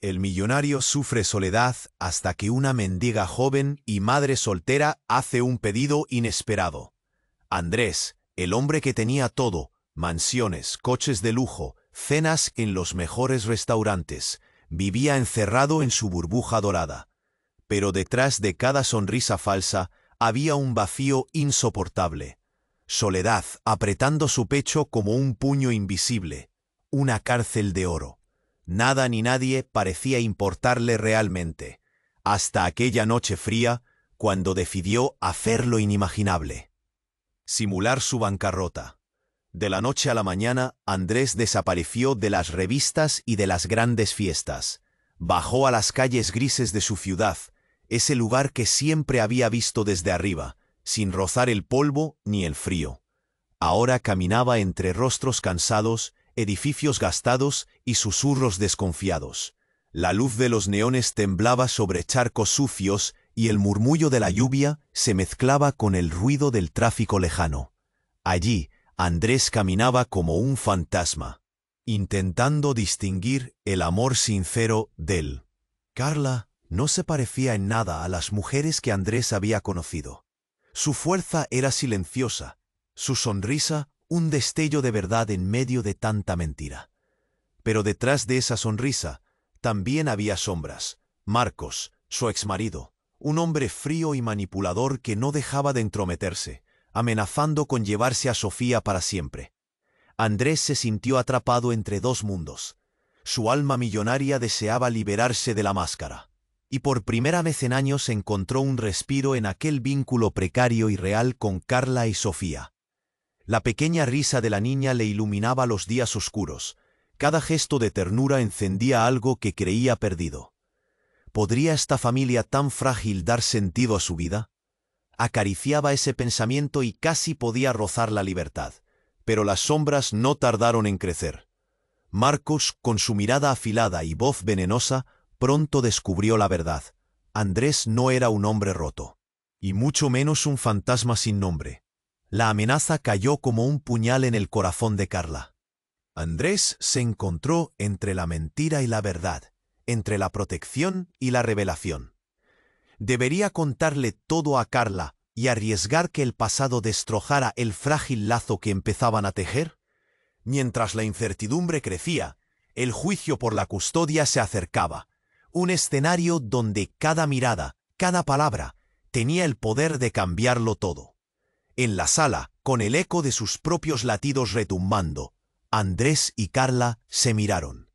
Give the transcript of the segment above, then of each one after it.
El millonario sufre soledad hasta que una mendiga joven y madre soltera hace un pedido inesperado. Andrés, el hombre que tenía todo, mansiones, coches de lujo, cenas en los mejores restaurantes, vivía encerrado en su burbuja dorada. Pero detrás de cada sonrisa falsa había un vacío insoportable. Soledad apretando su pecho como un puño invisible, una cárcel de oro. Nada ni nadie parecía importarle realmente, hasta aquella noche fría, cuando decidió hacer lo inimaginable. Simular su bancarrota. De la noche a la mañana, Andrés desapareció de las revistas y de las grandes fiestas. Bajó a las calles grises de su ciudad, ese lugar que siempre había visto desde arriba, sin rozar el polvo ni el frío. Ahora caminaba entre rostros cansados, edificios gastados y susurros desconfiados. La luz de los neones temblaba sobre charcos sucios y el murmullo de la lluvia se mezclaba con el ruido del tráfico lejano. Allí, Andrés caminaba como un fantasma, intentando distinguir el amor sincero del. Carla no se parecía en nada a las mujeres que Andrés había conocido. Su fuerza era silenciosa, su sonrisa un destello de verdad en medio de tanta mentira. Pero detrás de esa sonrisa también había sombras. Marcos, su exmarido, un hombre frío y manipulador que no dejaba de entrometerse, amenazando con llevarse a Sofía para siempre. Andrés se sintió atrapado entre dos mundos. Su alma millonaria deseaba liberarse de la máscara, y por primera vez en años encontró un respiro en aquel vínculo precario y real con Carla y Sofía. La pequeña risa de la niña le iluminaba los días oscuros. Cada gesto de ternura encendía algo que creía perdido. ¿Podría esta familia tan frágil dar sentido a su vida? Acariciaba ese pensamiento y casi podía rozar la libertad. Pero las sombras no tardaron en crecer. Marcos, con su mirada afilada y voz venenosa, pronto descubrió la verdad. Andrés no era un hombre roto, y mucho menos un fantasma sin nombre. La amenaza cayó como un puñal en el corazón de Carla. Andrés se encontró entre la mentira y la verdad, entre la protección y la revelación. ¿Debería contarle todo a Carla y arriesgar que el pasado destrozara el frágil lazo que empezaban a tejer? Mientras la incertidumbre crecía, el juicio por la custodia se acercaba, un escenario donde cada mirada, cada palabra, tenía el poder de cambiarlo todo. En la sala, con el eco de sus propios latidos retumbando, Andrés y Carla se miraron.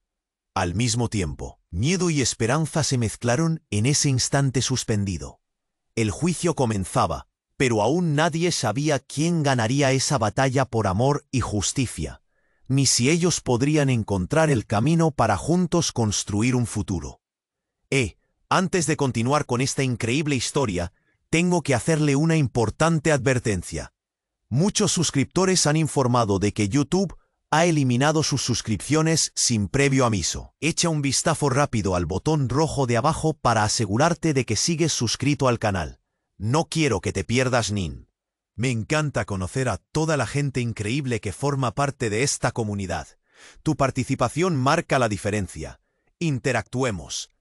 Al mismo tiempo, miedo y esperanza se mezclaron en ese instante suspendido. El juicio comenzaba, pero aún nadie sabía quién ganaría esa batalla por amor y justicia, ni si ellos podrían encontrar el camino para juntos construir un futuro. Antes de continuar con esta increíble historia, tengo que hacerle una importante advertencia. Muchos suscriptores han informado de que YouTube ha eliminado sus suscripciones sin previo aviso. Echa un vistazo rápido al botón rojo de abajo para asegurarte de que sigues suscrito al canal. No quiero que te pierdas nin. Me encanta conocer a toda la gente increíble que forma parte de esta comunidad. Tu participación marca la diferencia. Interactuemos.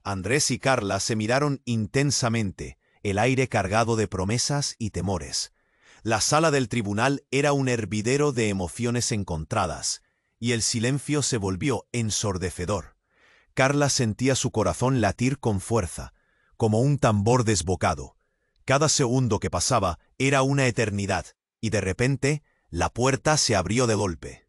Andrés y Carla se miraron intensamente, el aire cargado de promesas y temores. La sala del tribunal era un hervidero de emociones encontradas, y el silencio se volvió ensordecedor. Carla sentía su corazón latir con fuerza, como un tambor desbocado. Cada segundo que pasaba era una eternidad, y de repente la puerta se abrió de golpe.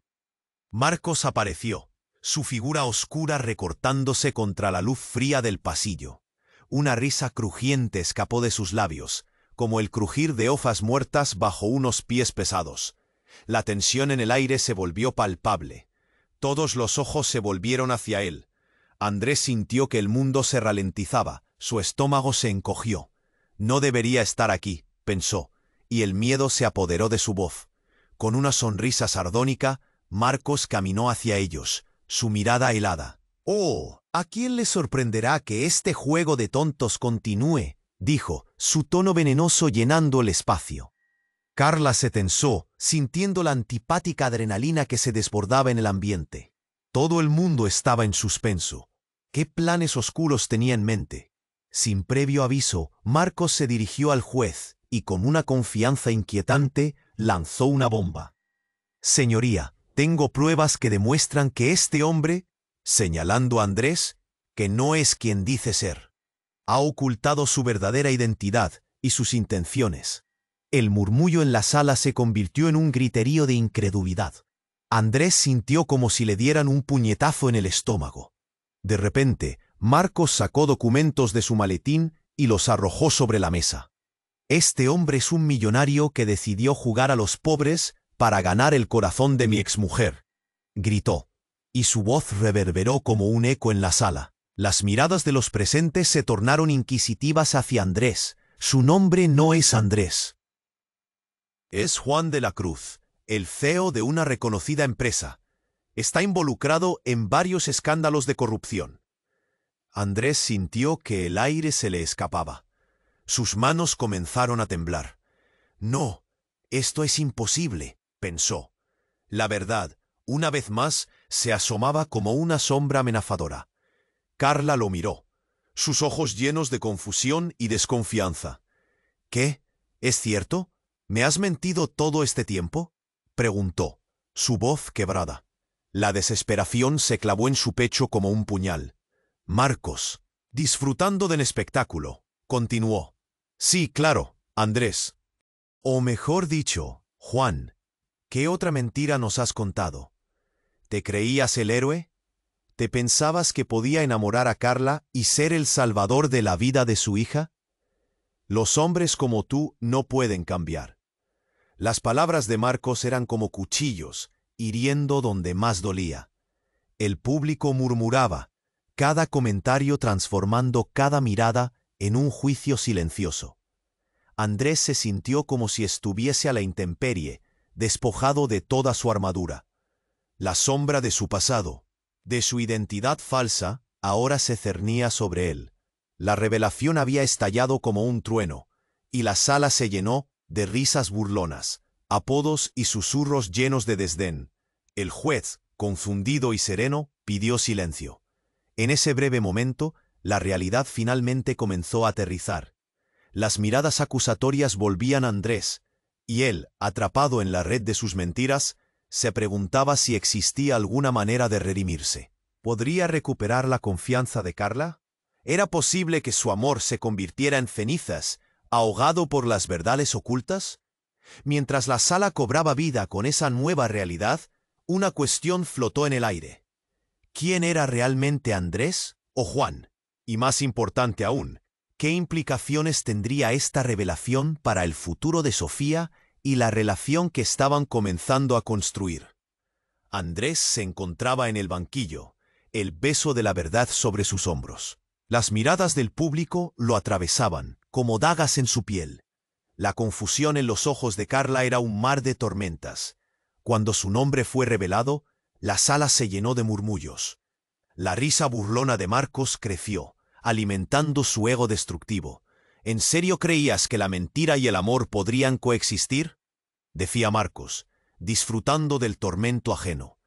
Marcos apareció, su figura oscura recortándose contra la luz fría del pasillo. Una risa crujiente escapó de sus labios, como el crujir de hojas muertas bajo unos pies pesados. La tensión en el aire se volvió palpable. Todos los ojos se volvieron hacia él. Andrés sintió que el mundo se ralentizaba, su estómago se encogió. No debería estar aquí, pensó, y el miedo se apoderó de su voz. Con una sonrisa sardónica, Marcos caminó hacia ellos, su mirada helada. «Oh, ¿a quién le sorprenderá que este juego de tontos continúe?», dijo, su tono venenoso llenando el espacio. Carla se tensó, sintiendo la antipática adrenalina que se desbordaba en el ambiente. Todo el mundo estaba en suspenso. ¿Qué planes oscuros tenía en mente? Sin previo aviso, Marcos se dirigió al juez y con una confianza inquietante lanzó una bomba. «Señoría, tengo pruebas que demuestran que este hombre», señalando a Andrés, «que no es quien dice ser. Ha ocultado su verdadera identidad y sus intenciones». El murmullo en la sala se convirtió en un griterío de incredulidad. Andrés sintió como si le dieran un puñetazo en el estómago. De repente, Marcos sacó documentos de su maletín y los arrojó sobre la mesa. «Este hombre es un millonario que decidió jugar a los pobres para ganar el corazón de mi exmujer», gritó, y su voz reverberó como un eco en la sala. Las miradas de los presentes se tornaron inquisitivas hacia Andrés. Su nombre no es Andrés. Es Juan de la Cruz, el CEO de una reconocida empresa. Está involucrado en varios escándalos de corrupción. Andrés sintió que el aire se le escapaba. Sus manos comenzaron a temblar. «No, esto es imposible», pensó. La verdad, una vez más, se asomaba como una sombra amenazadora. Carla lo miró, sus ojos llenos de confusión y desconfianza. «¿Qué? ¿Es cierto? ¿Me has mentido todo este tiempo?», preguntó, su voz quebrada. La desesperación se clavó en su pecho como un puñal. Marcos, disfrutando del espectáculo, continuó. «Sí, claro, Andrés. O mejor dicho, Juan, ¿qué otra mentira nos has contado? ¿Te creías el héroe? ¿Te pensabas que podía enamorar a Carla y ser el salvador de la vida de su hija? Los hombres como tú no pueden cambiar». Las palabras de Marcos eran como cuchillos, hiriendo donde más dolía. El público murmuraba, cada comentario transformando cada mirada en un juicio silencioso. Andrés se sintió como si estuviese a la intemperie, despojado de toda su armadura. La sombra de su pasado, de su identidad falsa, ahora se cernía sobre él. La revelación había estallado como un trueno, y la sala se llenó de risas burlonas, apodos y susurros llenos de desdén. El juez, confundido y sereno, pidió silencio. En ese breve momento, la realidad finalmente comenzó a aterrizar. Las miradas acusatorias volvían a Andrés, y él, atrapado en la red de sus mentiras, se preguntaba si existía alguna manera de redimirse. ¿Podría recuperar la confianza de Carla? ¿Era posible que su amor se convirtiera en cenizas, ahogado por las verdades ocultas? Mientras la sala cobraba vida con esa nueva realidad, una cuestión flotó en el aire. ¿Quién era realmente Andrés o Juan? Y más importante aún, ¿qué implicaciones tendría esta revelación para el futuro de Sofía y la relación que estaban comenzando a construir? Andrés se encontraba en el banquillo, el peso de la verdad sobre sus hombros. Las miradas del público lo atravesaban, como dagas en su piel. La confusión en los ojos de Carla era un mar de tormentas. Cuando su nombre fue revelado, la sala se llenó de murmullos. La risa burlona de Marcos creció, alimentando su ego destructivo. ¿En serio creías que la mentira y el amor podrían coexistir?, decía Marcos, disfrutando del tormento ajeno.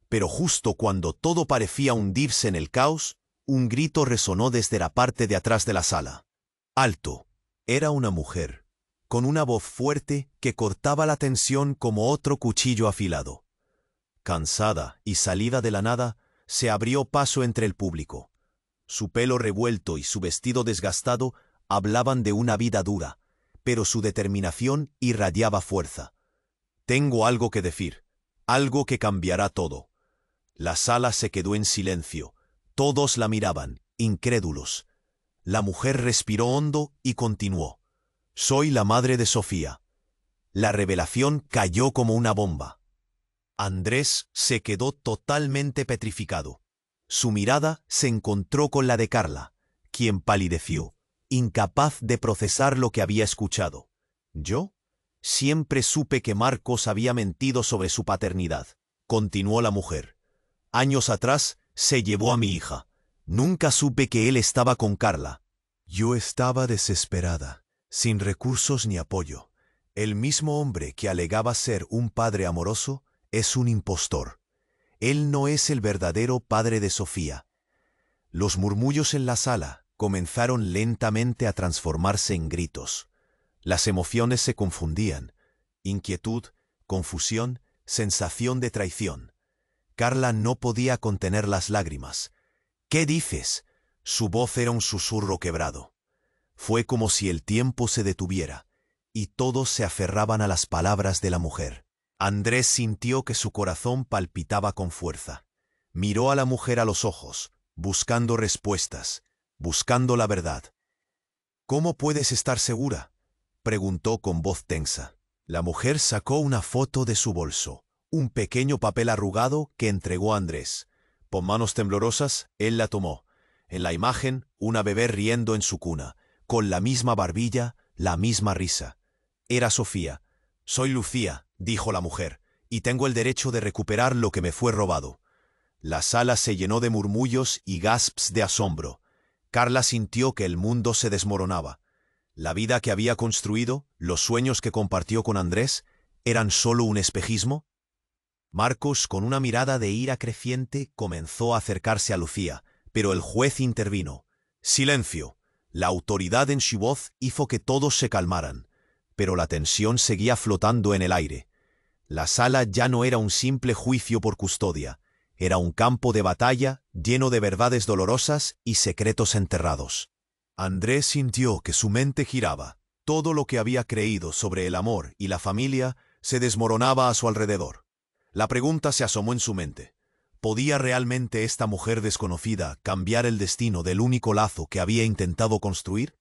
Pero justo cuando todo parecía hundirse en el caos, un grito resonó desde la parte de atrás de la sala. ¡Alto! Era una mujer, con una voz fuerte que cortaba la tensión como otro cuchillo afilado. Cansada y salida de la nada, se abrió paso entre el público. Su pelo revuelto y su vestido desgastado hablaban de una vida dura, pero su determinación irradiaba fuerza. «Tengo algo que decir, algo que cambiará todo». La sala se quedó en silencio. Todos la miraban, incrédulos. La mujer respiró hondo y continuó. «Soy la madre de Sofía». La revelación cayó como una bomba. Andrés se quedó totalmente petrificado. Su mirada se encontró con la de Carla, quien palideció, incapaz de procesar lo que había escuchado. «¿Yo? Siempre supe que Marcos había mentido sobre su paternidad», continuó la mujer. «Años atrás se llevó a mi hija. Nunca supe que él estaba con Carla. Yo estaba desesperada, sin recursos ni apoyo. El mismo hombre que alegaba ser un padre amoroso es un impostor. Él no es el verdadero padre de Sofía». Los murmullos en la sala comenzaron lentamente a transformarse en gritos. Las emociones se confundían. Inquietud, confusión, sensación de traición. Carla no podía contener las lágrimas. «¿Qué dices?». Su voz era un susurro quebrado. Fue como si el tiempo se detuviera, y todos se aferraban a las palabras de la mujer. Andrés sintió que su corazón palpitaba con fuerza. Miró a la mujer a los ojos, buscando respuestas, buscando la verdad. «¿Cómo puedes estar segura?», preguntó con voz tensa. La mujer sacó una foto de su bolso, un pequeño papel arrugado que entregó a Andrés. Con manos temblorosas, él la tomó. En la imagen, una bebé riendo en su cuna, con la misma barbilla, la misma risa. Era Sofía. «Soy Lucía», dijo la mujer, «y tengo el derecho de recuperar lo que me fue robado». La sala se llenó de murmullos y gasps de asombro. Carla sintió que el mundo se desmoronaba. La vida que había construido, los sueños que compartió con Andrés, ¿eran solo un espejismo? Marcos, con una mirada de ira creciente, comenzó a acercarse a Lucía, pero el juez intervino. «Silencio». La autoridad en su voz hizo que todos se calmaran, pero la tensión seguía flotando en el aire. La sala ya no era un simple juicio por custodia, era un campo de batalla lleno de verdades dolorosas y secretos enterrados. Andrés sintió que su mente giraba. Todo lo que había creído sobre el amor y la familia se desmoronaba a su alrededor. La pregunta se asomó en su mente. ¿Podía realmente esta mujer desconocida cambiar el destino del único lazo que había intentado construir?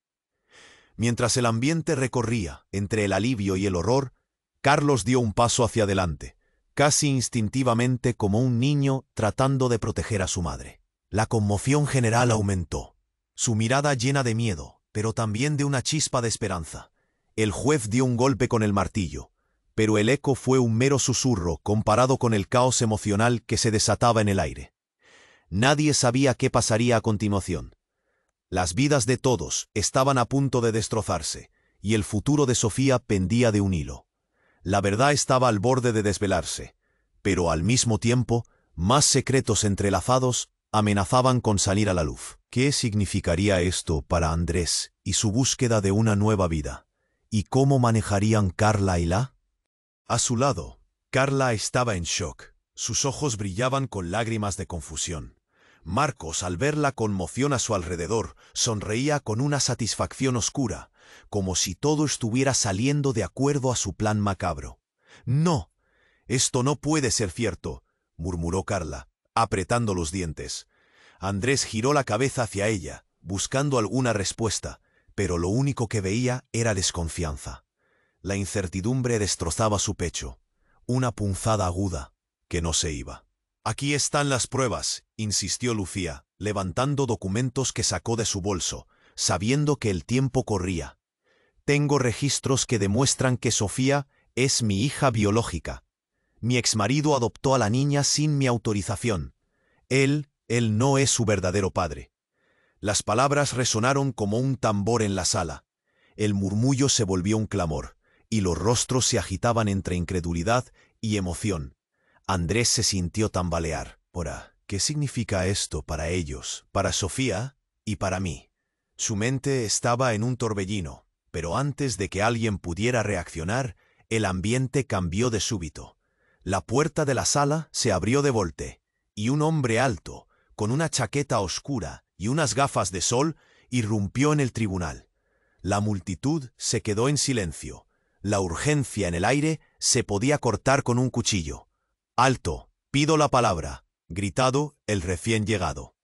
Mientras el ambiente recorría entre el alivio y el horror, Carlos dio un paso hacia adelante, casi instintivamente como un niño tratando de proteger a su madre. La conmoción general aumentó, su mirada llena de miedo, pero también de una chispa de esperanza. El juez dio un golpe con el martillo, pero el eco fue un mero susurro comparado con el caos emocional que se desataba en el aire. Nadie sabía qué pasaría a continuación. Las vidas de todos estaban a punto de destrozarse, y el futuro de Sofía pendía de un hilo. La verdad estaba al borde de desvelarse, pero al mismo tiempo, más secretos entrelazados amenazaban con salir a la luz. ¿Qué significaría esto para Andrés y su búsqueda de una nueva vida? ¿Y cómo manejarían Carla y la? A su lado, Carla estaba en shock. Sus ojos brillaban con lágrimas de confusión. Marcos, al ver la conmoción a su alrededor, sonreía con una satisfacción oscura, como si todo estuviera saliendo de acuerdo a su plan macabro. «No, esto no puede ser cierto», murmuró Carla, apretando los dientes. Andrés giró la cabeza hacia ella, buscando alguna respuesta, pero lo único que veía era desconfianza. La incertidumbre destrozaba su pecho, una punzada aguda que no se iba. «Aquí están las pruebas», insistió Lucía, levantando documentos que sacó de su bolso, sabiendo que el tiempo corría. «Tengo registros que demuestran que Sofía es mi hija biológica. Mi exmarido adoptó a la niña sin mi autorización. Él no es su verdadero padre». Las palabras resonaron como un tambor en la sala. El murmullo se volvió un clamor, y los rostros se agitaban entre incredulidad y emoción. Andrés se sintió tambalear. Ahora, ¿qué significa esto para ellos, para Sofía y para mí? Su mente estaba en un torbellino, pero antes de que alguien pudiera reaccionar, el ambiente cambió de súbito. La puerta de la sala se abrió de golpe, y un hombre alto, con una chaqueta oscura y unas gafas de sol, irrumpió en el tribunal. La multitud se quedó en silencio. La urgencia en el aire se podía cortar con un cuchillo. «Alto, pido la palabra», gritado el recién llegado.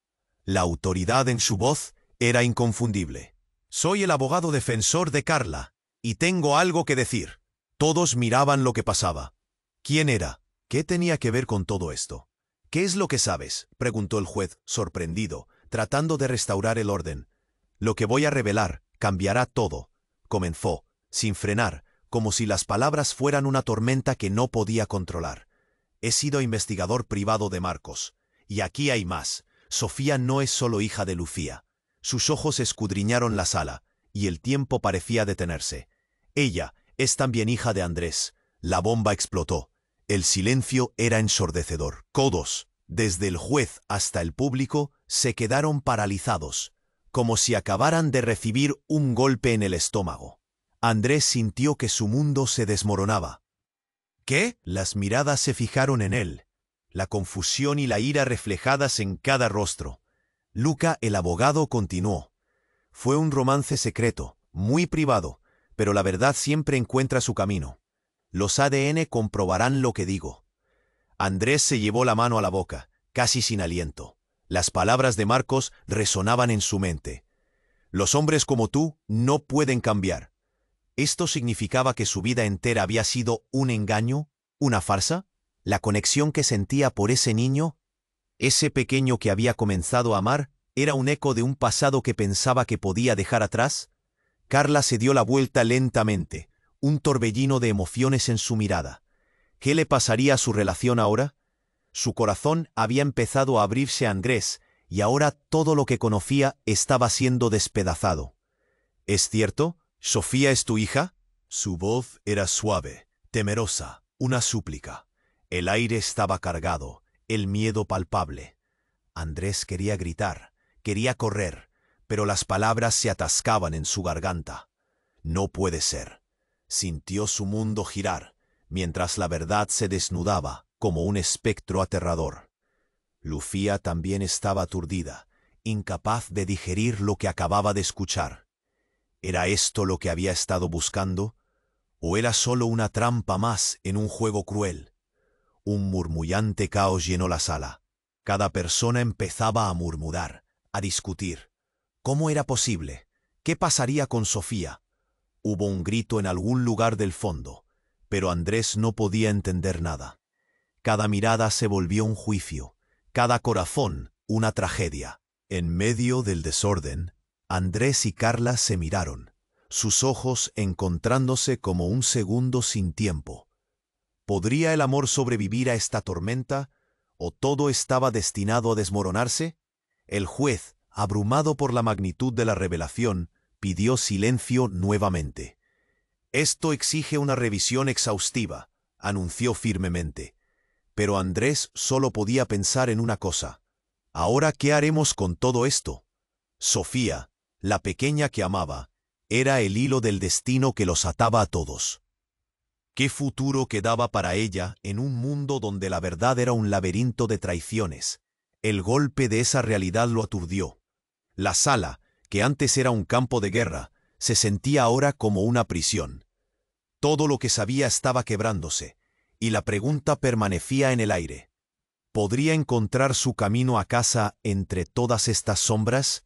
La autoridad en su voz era inconfundible. «Soy el abogado defensor de Carla, y tengo algo que decir». Todos miraban lo que pasaba. ¿Quién era? ¿Qué tenía que ver con todo esto? «¿Qué es lo que sabes?», preguntó el juez, sorprendido, tratando de restaurar el orden. «Lo que voy a revelar cambiará todo», comenzó, sin frenar, como si las palabras fueran una tormenta que no podía controlar. «He sido investigador privado de Marcos. Y aquí hay más. Sofía no es solo hija de Lucía». Sus ojos escudriñaron la sala, y el tiempo parecía detenerse. «Ella es también hija de Andrés». La bomba explotó. El silencio era ensordecedor. Todos, desde el juez hasta el público, se quedaron paralizados, como si acabaran de recibir un golpe en el estómago. Andrés sintió que su mundo se desmoronaba. ¿Qué? Las miradas se fijaron en él, la confusión y la ira reflejadas en cada rostro. Luca, el abogado, continuó. Fue un romance secreto, muy privado, pero la verdad siempre encuentra su camino. Los ADN comprobarán lo que digo. Andrés se llevó la mano a la boca, casi sin aliento. Las palabras de Marcos resonaban en su mente. Los hombres como tú no pueden cambiar. ¿Esto significaba que su vida entera había sido un engaño, una farsa? ¿La conexión que sentía por ese niño, ese pequeño que había comenzado a amar, era un eco de un pasado que pensaba que podía dejar atrás? Carla se dio la vuelta lentamente, un torbellino de emociones en su mirada. ¿Qué le pasaría a su relación ahora? Su corazón había empezado a abrirse a Andrés, y ahora todo lo que conocía estaba siendo despedazado. ¿Es cierto? ¿Sofía es tu hija? Su voz era suave, temerosa, una súplica. El aire estaba cargado, el miedo palpable. Andrés quería gritar, quería correr, pero las palabras se atascaban en su garganta. No puede ser. Sintió su mundo girar, mientras la verdad se desnudaba como un espectro aterrador. Lucía también estaba aturdida, incapaz de digerir lo que acababa de escuchar. ¿Era esto lo que había estado buscando? ¿O era solo una trampa más en un juego cruel? Un murmullante caos llenó la sala. Cada persona empezaba a murmurar, a discutir. ¿Cómo era posible? ¿Qué pasaría con Sofía? Hubo un grito en algún lugar del fondo, pero Andrés no podía entender nada. Cada mirada se volvió un juicio, cada corazón una tragedia. En medio del desorden, Andrés y Carla se miraron, sus ojos encontrándose como un segundo sin tiempo. ¿Podría el amor sobrevivir a esta tormenta, o todo estaba destinado a desmoronarse? El juez, abrumado por la magnitud de la revelación, pidió silencio nuevamente. Esto exige una revisión exhaustiva, anunció firmemente. Pero Andrés solo podía pensar en una cosa. ¿Ahora qué haremos con todo esto? Sofía, la pequeña que amaba, era el hilo del destino que los ataba a todos. ¿Qué futuro quedaba para ella en un mundo donde la verdad era un laberinto de traiciones? El golpe de esa realidad lo aturdió. La sala, que antes era un campo de guerra, se sentía ahora como una prisión. Todo lo que sabía estaba quebrándose, y la pregunta permanecía en el aire. ¿Podría encontrar su camino a casa entre todas estas sombras?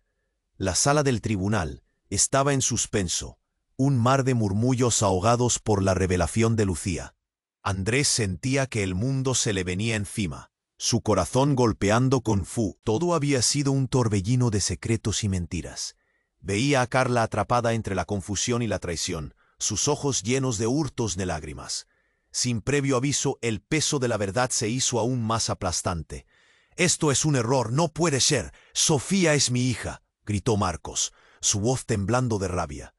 La sala del tribunal estaba en suspenso, un mar de murmullos ahogados por la revelación de Lucía. Andrés sentía que el mundo se le venía encima, su corazón golpeando con furia. Todo había sido un torbellino de secretos y mentiras. Veía a Carla atrapada entre la confusión y la traición, sus ojos llenos de hurtos de lágrimas. Sin previo aviso, el peso de la verdad se hizo aún más aplastante. «Esto es un error, no puede ser. Sofía es mi hija», gritó Marcos, su voz temblando de rabia.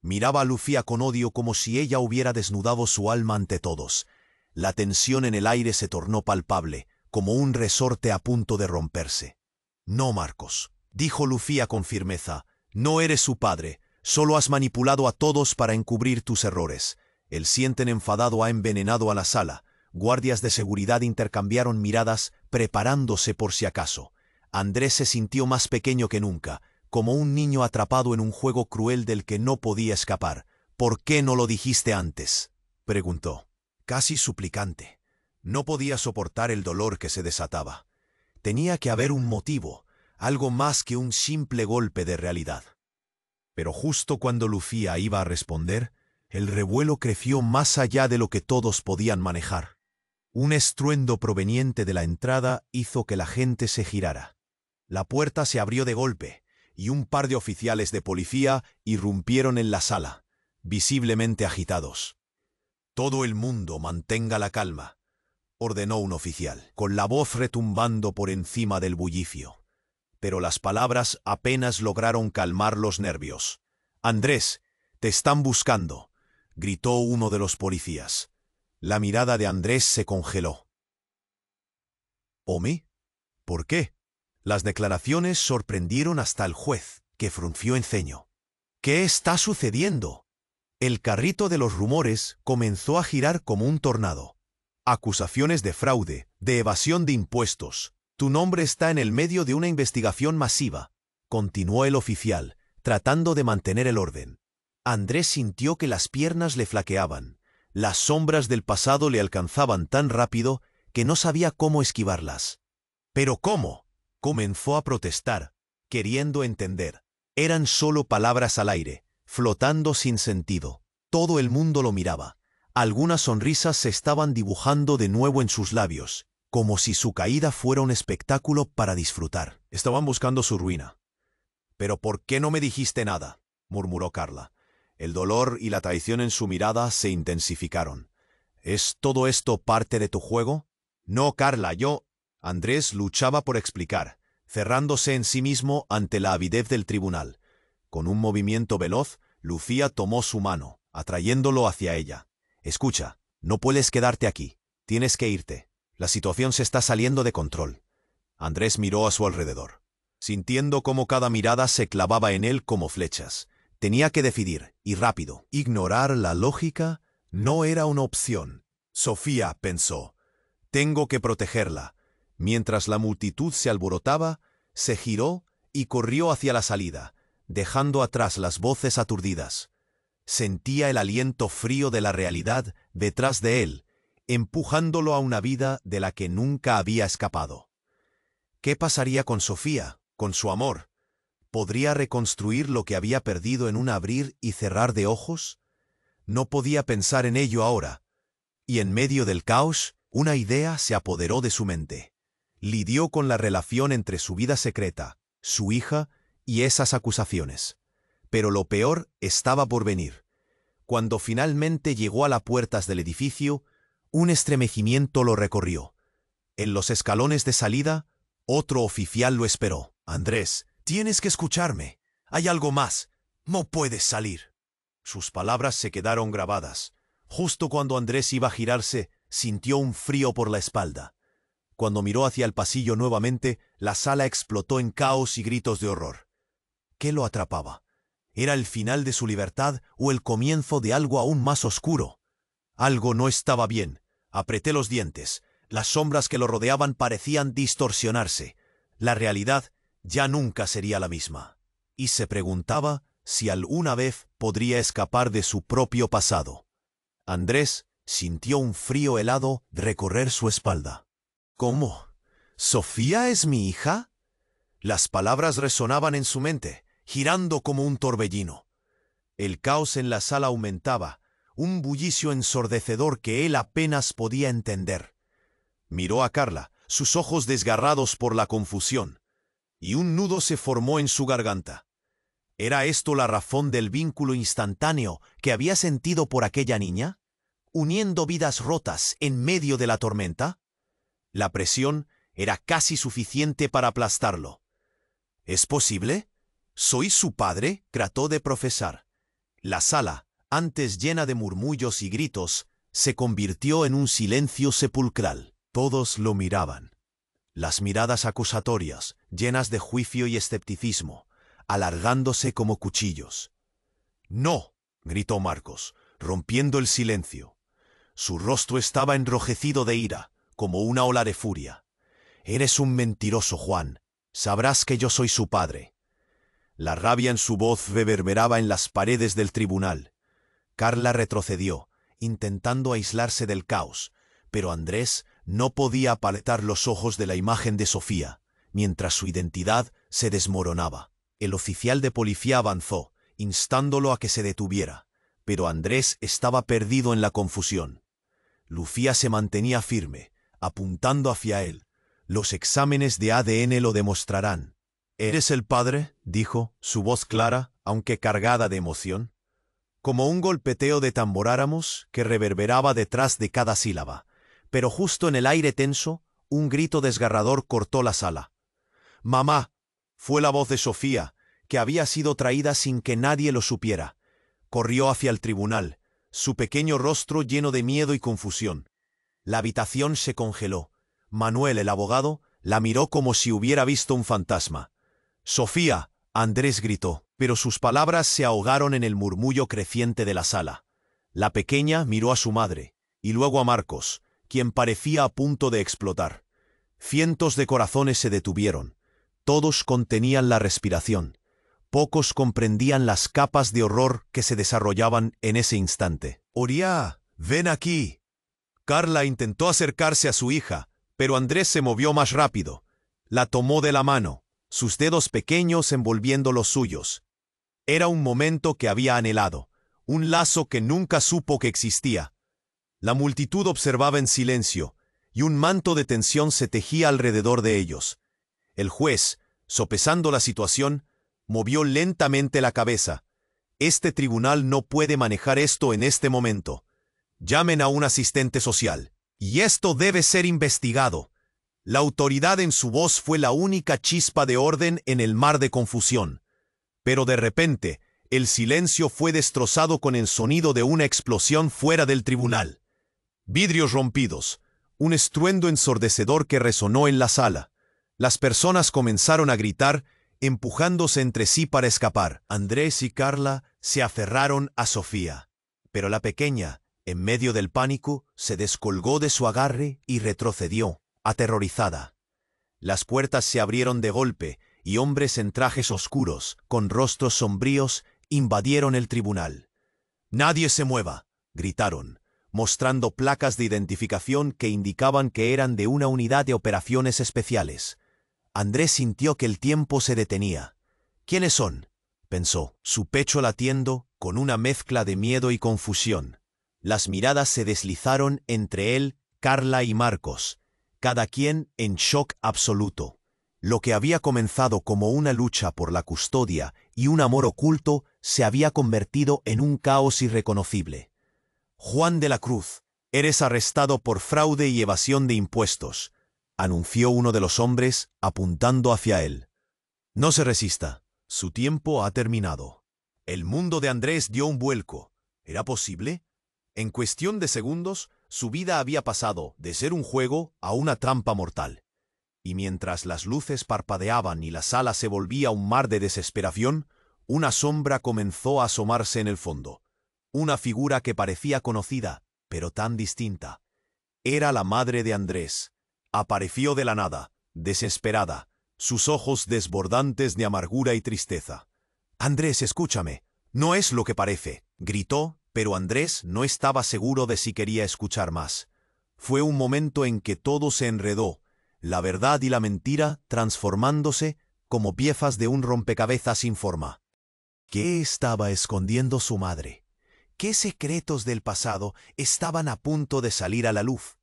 Miraba a Lucía con odio como si ella hubiera desnudado su alma ante todos. La tensión en el aire se tornó palpable, como un resorte a punto de romperse. «No, Marcos», dijo Lucía con firmeza, «no eres su padre, solo has manipulado a todos para encubrir tus errores». El sienten enfadado ha envenenado a la sala. Guardias de seguridad intercambiaron miradas, preparándose por si acaso. Andrés se sintió más pequeño que nunca, como un niño atrapado en un juego cruel del que no podía escapar. «¿Por qué no lo dijiste antes?», preguntó, casi suplicante. No podía soportar el dolor que se desataba. Tenía que haber un motivo, algo más que un simple golpe de realidad. Pero justo cuando Lucía iba a responder, el revuelo creció más allá de lo que todos podían manejar. Un estruendo proveniente de la entrada hizo que la gente se girara. La puerta se abrió de golpe, y un par de oficiales de policía irrumpieron en la sala, visiblemente agitados. «Todo el mundo mantenga la calma», ordenó un oficial, con la voz retumbando por encima del bullicio. Pero las palabras apenas lograron calmar los nervios. «Andrés, te están buscando», gritó uno de los policías. La mirada de Andrés se congeló. «¿Omi? ¿Por qué?», Las declaraciones sorprendieron hasta el juez, que frunció el ceño. ¿Qué está sucediendo? El carrito de los rumores comenzó a girar como un tornado. Acusaciones de fraude, de evasión de impuestos. Tu nombre está en el medio de una investigación masiva, continuó el oficial, tratando de mantener el orden. Andrés sintió que las piernas le flaqueaban. Las sombras del pasado le alcanzaban tan rápido que no sabía cómo esquivarlas. ¿Pero cómo? Comenzó a protestar, queriendo entender. Eran solo palabras al aire, flotando sin sentido. Todo el mundo lo miraba. Algunas sonrisas se estaban dibujando de nuevo en sus labios, como si su caída fuera un espectáculo para disfrutar. Estaban buscando su ruina. «¿Pero por qué no me dijiste nada?», murmuró Carla. El dolor y la traición en su mirada se intensificaron. «¿Es todo esto parte de tu juego?». «No, Carla, yo…». Andrés luchaba por explicar, cerrándose en sí mismo ante la avidez del tribunal. Con un movimiento veloz, Lucía tomó su mano, atrayéndolo hacia ella. «Escucha, no puedes quedarte aquí. Tienes que irte. La situación se está saliendo de control». Andrés miró a su alrededor, sintiendo cómo cada mirada se clavaba en él como flechas. Tenía que decidir, y rápido. Ignorar la lógica no era una opción. Sofía, pensó, tengo que protegerla. Mientras la multitud se alborotaba, se giró y corrió hacia la salida, dejando atrás las voces aturdidas. Sentía el aliento frío de la realidad detrás de él, empujándolo a una vida de la que nunca había escapado. ¿Qué pasaría con Sofía, con su amor? ¿Podría reconstruir lo que había perdido en un abrir y cerrar de ojos? No podía pensar en ello ahora. Y en medio del caos, una idea se apoderó de su mente. Lidió con la relación entre su vida secreta, su hija y esas acusaciones. Pero lo peor estaba por venir. Cuando finalmente llegó a las puertas del edificio, un estremecimiento lo recorrió. En los escalones de salida, otro oficial lo esperó. «Andrés, tienes que escucharme. Hay algo más. No puedes salir». Sus palabras se quedaron grabadas. Justo cuando Andrés iba a girarse, sintió un frío por la espalda. Cuando miró hacia el pasillo nuevamente, la sala explotó en caos y gritos de horror. ¿Qué lo atrapaba? ¿Era el final de su libertad o el comienzo de algo aún más oscuro? Algo no estaba bien. Apreté los dientes. Las sombras que lo rodeaban parecían distorsionarse. La realidad ya nunca sería la misma. Y se preguntaba si alguna vez podría escapar de su propio pasado. Andrés sintió un frío helado recorrer su espalda. «¿Cómo? ¿Sofía es mi hija?». Las palabras resonaban en su mente, girando como un torbellino. El caos en la sala aumentaba, un bullicio ensordecedor que él apenas podía entender. Miró a Carla, sus ojos desgarrados por la confusión, y un nudo se formó en su garganta. ¿Era esto la razón del vínculo instantáneo que había sentido por aquella niña, uniendo vidas rotas en medio de la tormenta? La presión era casi suficiente para aplastarlo. «¿Es posible? ¿Soy su padre?», trató de profesar. La sala, antes llena de murmullos y gritos, se convirtió en un silencio sepulcral. Todos lo miraban. Las miradas acusatorias, llenas de juicio y escepticismo, alargándose como cuchillos. «No», gritó Marcos, rompiendo el silencio. Su rostro estaba enrojecido de ira, como una ola de furia. «Eres un mentiroso, Juan. Sabrás que yo soy su padre». La rabia en su voz reverberaba en las paredes del tribunal. Carla retrocedió, intentando aislarse del caos, pero Andrés no podía apartar los ojos de la imagen de Sofía, mientras su identidad se desmoronaba. El oficial de policía avanzó, instándolo a que se detuviera, pero Andrés estaba perdido en la confusión. Lucía se mantenía firme, apuntando hacia él. «Los exámenes de ADN lo demostrarán». «¿Eres el padre?», dijo, su voz clara, aunque cargada de emoción. Como un golpeteo de tamboráramos que reverberaba detrás de cada sílaba. Pero justo en el aire tenso, un grito desgarrador cortó la sala. «¡Mamá!», fue la voz de Sofía, que había sido traída sin que nadie lo supiera. Corrió hacia el tribunal, su pequeño rostro lleno de miedo y confusión. La habitación se congeló. Manuel, el abogado, La miró como si hubiera visto un fantasma. «Sofía», Andrés gritó, pero sus palabras se ahogaron en el murmullo creciente de la sala. La pequeña miró a su madre, y luego a Marcos, quien parecía a punto de explotar. Cientos de corazones se detuvieron. Todos contenían la respiración. Pocos comprendían las capas de horror que se desarrollaban en ese instante. «Oria, ven aquí». Carla intentó acercarse a su hija, pero Andrés se movió más rápido. La tomó de la mano, sus dedos pequeños envolviendo los suyos. Era un momento que había anhelado, un lazo que nunca supo que existía. La multitud observaba en silencio, y un manto de tensión se tejía alrededor de ellos. El juez, sopesando la situación, movió lentamente la cabeza. «Este tribunal no puede manejar esto en este momento. Llamen a un asistente social. Y esto debe ser investigado». La autoridad en su voz fue la única chispa de orden en el mar de confusión. Pero de repente, el silencio fue destrozado con el sonido de una explosión fuera del tribunal. Vidrios rompidos, un estruendo ensordecedor que resonó en la sala. Las personas comenzaron a gritar, empujándose entre sí para escapar. Andrés y Carla se aferraron a Sofía. Pero la pequeña, en medio del pánico, se descolgó de su agarre y retrocedió, aterrorizada. Las puertas se abrieron de golpe y hombres en trajes oscuros, con rostros sombríos, invadieron el tribunal. «Nadie se mueva», gritaron, mostrando placas de identificación que indicaban que eran de una unidad de operaciones especiales. Andrés sintió que el tiempo se detenía. «¿Quiénes son?», pensó, su pecho latiendo con una mezcla de miedo y confusión. Las miradas se deslizaron entre él, Carla y Marcos, cada quien en shock absoluto. Lo que había comenzado como una lucha por la custodia y un amor oculto se había convertido en un caos irreconocible. «Juan de la Cruz, eres arrestado por fraude y evasión de impuestos», anunció uno de los hombres, apuntando hacia él. «No se resista, su tiempo ha terminado». El mundo de Andrés dio un vuelco. ¿Era posible? En cuestión de segundos, su vida había pasado de ser un juego a una trampa mortal. Y mientras las luces parpadeaban y la sala se volvía un mar de desesperación, una sombra comenzó a asomarse en el fondo. Una figura que parecía conocida, pero tan distinta. Era la madre de Andrés. Apareció de la nada, desesperada, sus ojos desbordantes de amargura y tristeza. «Andrés, escúchame. No es lo que parece», gritó, pero Andrés no estaba seguro de si quería escuchar más. Fue un momento en que todo se enredó, la verdad y la mentira transformándose como piezas de un rompecabezas sin forma. ¿Qué estaba escondiendo su madre? ¿Qué secretos del pasado estaban a punto de salir a la luz?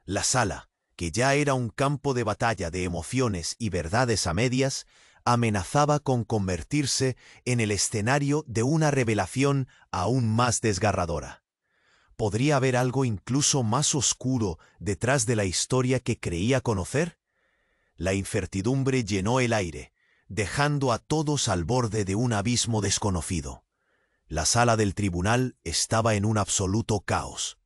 La sala, que ya era un campo de batalla de emociones y verdades a medias, amenazaba con convertirse en el escenario de una revelación aún más desgarradora. ¿Podría haber algo incluso más oscuro detrás de la historia que creía conocer? La incertidumbre llenó el aire, dejando a todos al borde de un abismo desconocido. La sala del tribunal estaba en un absoluto caos.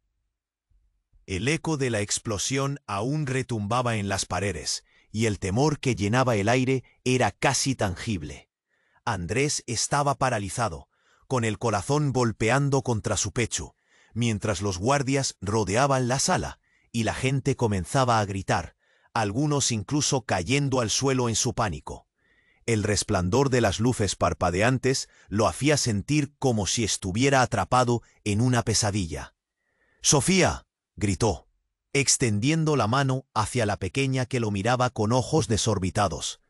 El eco de la explosión aún retumbaba en las paredes, y el temor que llenaba el aire era casi tangible. Andrés estaba paralizado, con el corazón golpeando contra su pecho, mientras los guardias rodeaban la sala y la gente comenzaba a gritar, algunos incluso cayendo al suelo en su pánico. El resplandor de las luces parpadeantes lo hacía sentir como si estuviera atrapado en una pesadilla. «¡Sofía!», gritó, extendiendo la mano hacia la pequeña que lo miraba con ojos desorbitados.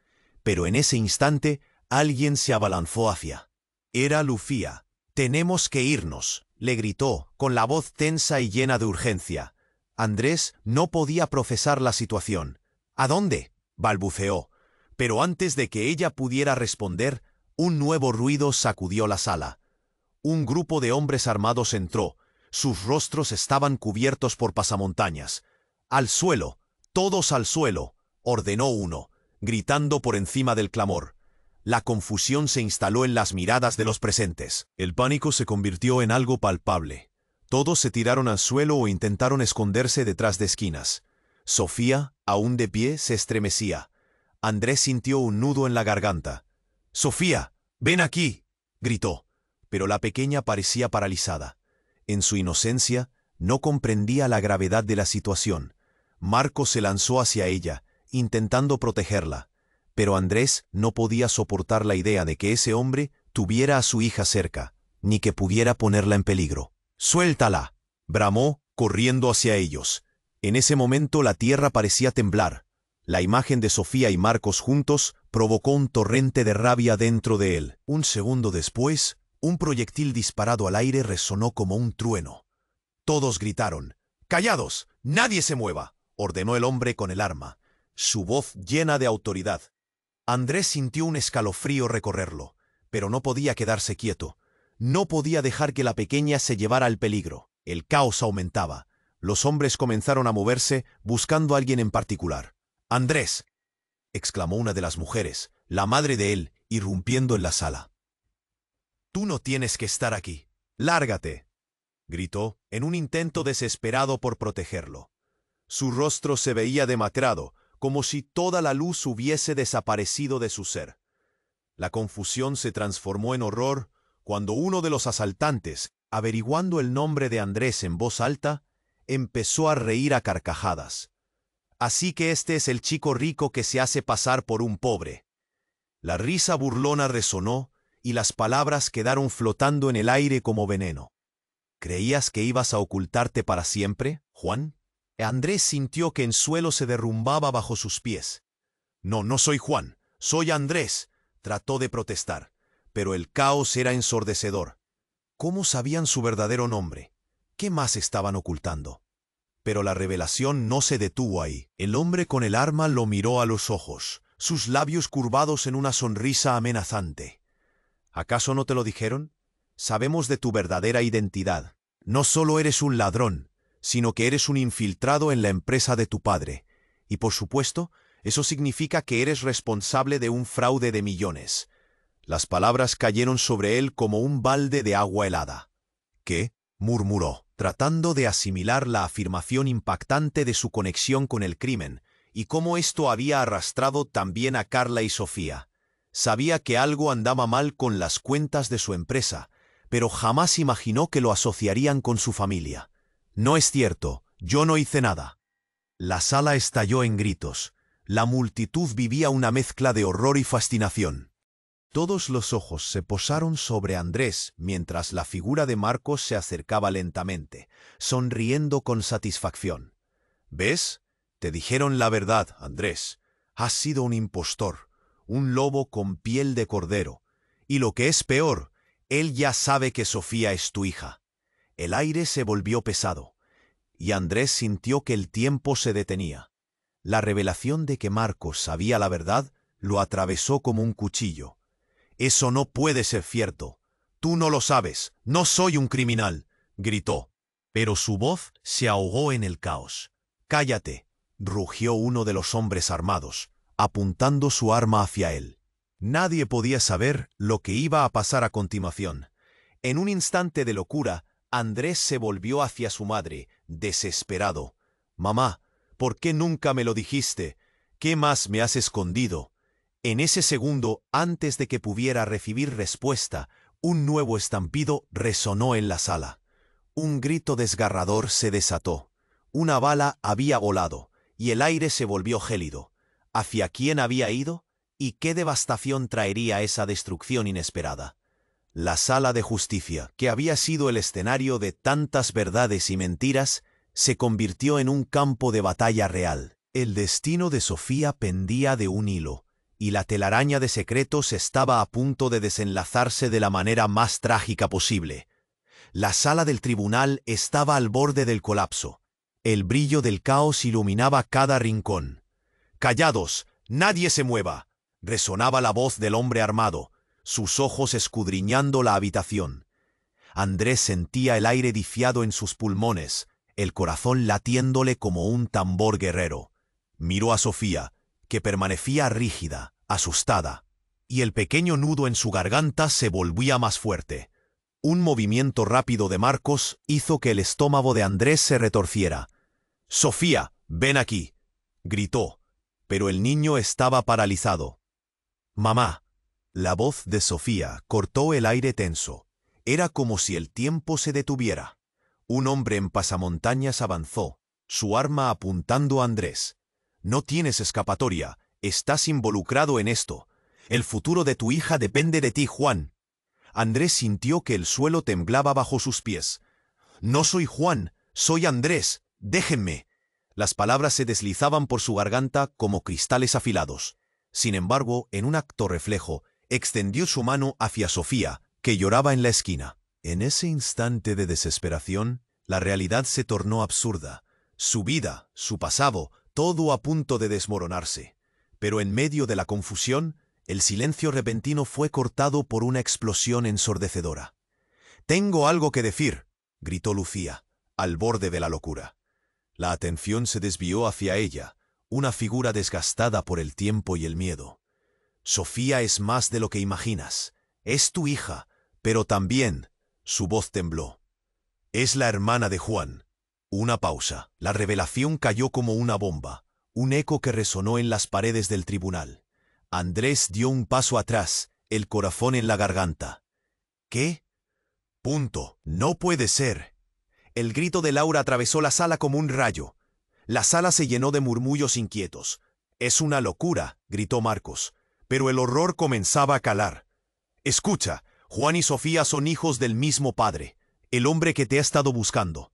Pero en ese instante alguien se abalanzó hacia. Era Lucía. «Tenemos que irnos», le gritó, con la voz tensa y llena de urgencia. Andrés no podía procesar la situación. «¿A dónde?», balbuceó. Pero antes de que ella pudiera responder, un nuevo ruido sacudió la sala. Un grupo de hombres armados entró. Sus rostros estaban cubiertos por pasamontañas. «¡Al suelo! ¡Todos al suelo!», ordenó uno, gritando por encima del clamor. La confusión se instaló en las miradas de los presentes. El pánico se convirtió en algo palpable. Todos se tiraron al suelo o intentaron esconderse detrás de esquinas. Sofía, Aún de pie, se estremecía. Andrés sintió un nudo en la garganta. «Sofía, ven aquí», gritó, pero la pequeña parecía paralizada. En su inocencia, no comprendía la gravedad de la situación. Marcos se lanzó hacia ella, intentando protegerla, pero Andrés no podía soportar la idea de que ese hombre tuviera a su hija cerca, ni que pudiera ponerla en peligro. «¡Suéltala!», bramó, corriendo hacia ellos. En ese momento la tierra parecía temblar. La imagen de Sofía y Marcos juntos provocó un torrente de rabia dentro de él. Un segundo después, un proyectil disparado al aire resonó como un trueno. Todos gritaron. «¡Callados! ¡Nadie se mueva!», ordenó el hombre con el arma, su voz llena de autoridad. Andrés sintió un escalofrío recorrerlo, pero no podía quedarse quieto. No podía dejar que la pequeña se llevara al peligro. El caos aumentaba. Los hombres comenzaron a moverse buscando a alguien en particular. «¡Andrés!», exclamó una de las mujeres, la madre de él, irrumpiendo en la sala. «Tú no tienes que estar aquí. ¡Lárgate!», gritó, en un intento desesperado por protegerlo. Su rostro se veía demacrado, como si toda la luz hubiese desaparecido de su ser. La confusión se transformó en horror cuando uno de los asaltantes, averiguando el nombre de Andrés en voz alta, empezó a reír a carcajadas. «Así que este es el chico rico que se hace pasar por un pobre». La risa burlona resonó y las palabras quedaron flotando en el aire como veneno. «¿Creías que ibas a ocultarte para siempre, Juan?». Andrés sintió que el suelo se derrumbaba bajo sus pies. «No, no soy Juan, soy Andrés», trató de protestar, pero el caos era ensordecedor. ¿Cómo sabían su verdadero nombre? ¿Qué más estaban ocultando? Pero la revelación no se detuvo ahí. El hombre con el arma lo miró a los ojos, sus labios curvados en una sonrisa amenazante. «¿Acaso no te lo dijeron? Sabemos de tu verdadera identidad. No solo eres un ladrón, sino que eres un infiltrado en la empresa de tu padre. Y por supuesto, eso significa que eres responsable de un fraude de millones». Las palabras cayeron sobre él como un balde de agua helada. «¿Qué?», murmuró, tratando de asimilar la afirmación impactante de su conexión con el crimen, y cómo esto había arrastrado también a Carla y Sofía. Sabía que algo andaba mal con las cuentas de su empresa, pero jamás imaginó que lo asociarían con su familia. «No es cierto, yo no hice nada». La sala estalló en gritos. La multitud vivía una mezcla de horror y fascinación. Todos los ojos se posaron sobre Andrés mientras la figura de Marcos se acercaba lentamente, sonriendo con satisfacción. «¿Ves? Te dijeron la verdad, Andrés. Has sido un impostor, un lobo con piel de cordero. Y lo que es peor, él ya sabe que Sofía es tu hija». El aire se volvió pesado, y Andrés sintió que el tiempo se detenía. La revelación de que Marcos sabía la verdad lo atravesó como un cuchillo. «Eso no puede ser cierto. Tú no lo sabes. No soy un criminal», gritó. Pero su voz se ahogó en el caos. «Cállate», rugió uno de los hombres armados, apuntando su arma hacia él. Nadie podía saber lo que iba a pasar a continuación. En un instante de locura, Andrés se volvió hacia su madre, desesperado. «Mamá, ¿por qué nunca me lo dijiste? ¿Qué más me has escondido?». En ese segundo, antes de que pudiera recibir respuesta, un nuevo estampido resonó en la sala. Un grito desgarrador se desató. Una bala había volado, y el aire se volvió gélido. ¿Hacia quién había ido? ¿Y qué devastación traería esa destrucción inesperada? La sala de justicia, que había sido el escenario de tantas verdades y mentiras, se convirtió en un campo de batalla real. El destino de Sofía pendía de un hilo, y la telaraña de secretos estaba a punto de desenlazarse de la manera más trágica posible. La sala del tribunal estaba al borde del colapso. El brillo del caos iluminaba cada rincón. «¡Callados! ¡Nadie se mueva!», resonaba la voz del hombre armado, sus ojos escudriñando la habitación. Andrés sentía el aire difiado en sus pulmones, el corazón latiéndole como un tambor guerrero. Miró a Sofía, que permanecía rígida, asustada, y el pequeño nudo en su garganta se volvía más fuerte. Un movimiento rápido de Marcos hizo que el estómago de Andrés se retorciera. «Sofía, ven aquí», gritó, pero el niño estaba paralizado. «Mamá». La voz de Sofía cortó el aire tenso. Era como si el tiempo se detuviera. Un hombre en pasamontañas avanzó, su arma apuntando a Andrés. «No tienes escapatoria, estás involucrado en esto. El futuro de tu hija depende de ti, Juan». Andrés sintió que el suelo temblaba bajo sus pies. «No soy Juan, soy Andrés, déjenme». Las palabras se deslizaban por su garganta como cristales afilados. Sin embargo, en un acto reflejo, extendió su mano hacia Sofía, que lloraba en la esquina. En ese instante de desesperación, la realidad se tornó absurda. Su vida, su pasado, todo a punto de desmoronarse. Pero en medio de la confusión, el silencio repentino fue cortado por una explosión ensordecedora. «Tengo algo que decir», gritó Lucía, al borde de la locura. La atención se desvió hacia ella, una figura desgastada por el tiempo y el miedo. «Sofía es más de lo que imaginas. Es tu hija, pero también...» Su voz tembló. «Es la hermana de Juan». Una pausa. La revelación cayó como una bomba, un eco que resonó en las paredes del tribunal. Andrés dio un paso atrás, el corazón en la garganta. «¿Qué? Punto. No puede ser». El grito de Laura atravesó la sala como un rayo. La sala se llenó de murmullos inquietos. «Es una locura», gritó Marcos, pero el horror comenzaba a calar. «Escucha, Juan y Sofía son hijos del mismo padre, el hombre que te ha estado buscando.